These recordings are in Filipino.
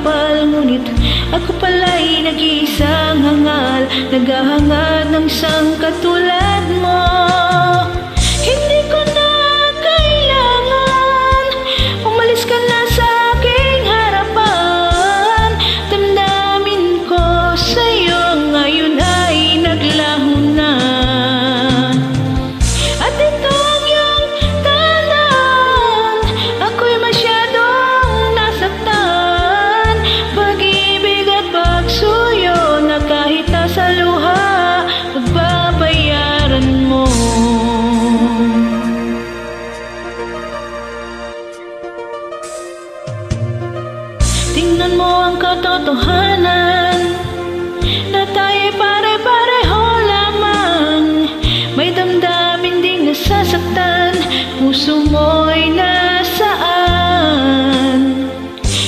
kapal, ngunit ako pala'y nag-iisang hangal, naghahangad ng isang katulad mo. Hindi ko na kailangan, umalis ka na sa aking harapan. Damdamin ko sa'yo ngayon ay naglaho na. At ito ang iyong tanan, ako'y masyadong nasaktan. Pag-ibig at pagsuyo na kahit nasa luha, pagbabayaran mo. Tingnan mo ang katotohanan, na tayo'y pare-pareho lamang. May damdamin ding nasasaktan, puso mo'y nasaan?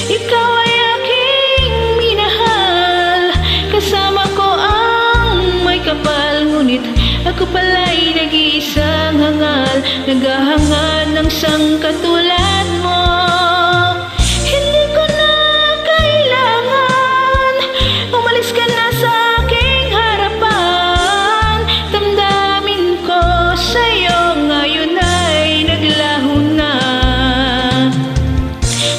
Ikaw ay aking minahal, kasama ko ang may kapal, ngunit ako pala'y nag-iisang hangal, naghahangad ng isang katulad mo. Hindi ko na kailangan, umalis ka na sa aking harapan. Damdamin ko sa'yo ngayon ay naglaho na.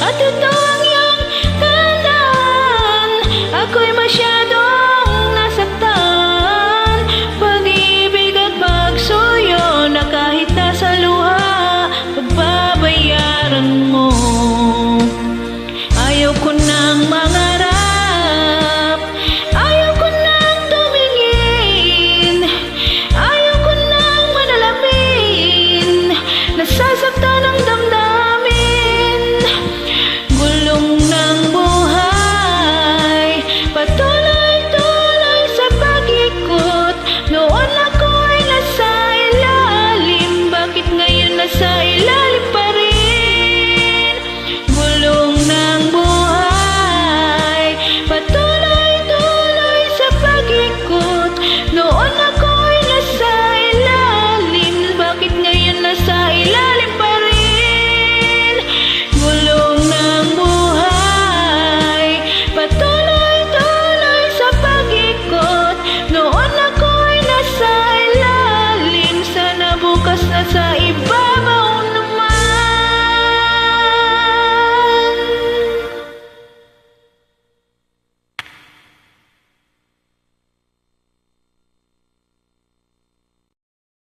At ito ang iyong tanan, ako'y masyadong nasaktan. Pag-ibig at pagsuyo na kahit nasa luha, pagbabayaran mo. Ayaw ko nang mangarap, ayaw ko nang tumingin, ayaw ko nang manalamin. Nasasaktan ang damdamin, gulong ng buhay, patuloy-tuloy sa pag-ikot. Noon ako'y nasa ilalim, bakit ngayon nasa ilalim pa rin? Gulong ng buhay, patuloy-tuloy sa pag-ikot. Noon ako'y nasa ilalim, bakit ngayon nasa ilalim pa rin? Gulong ng buhay, patuloy-tuloy sa pag-ikot. Noon ako'y nasa ilalim, sana bukas nasa ilalim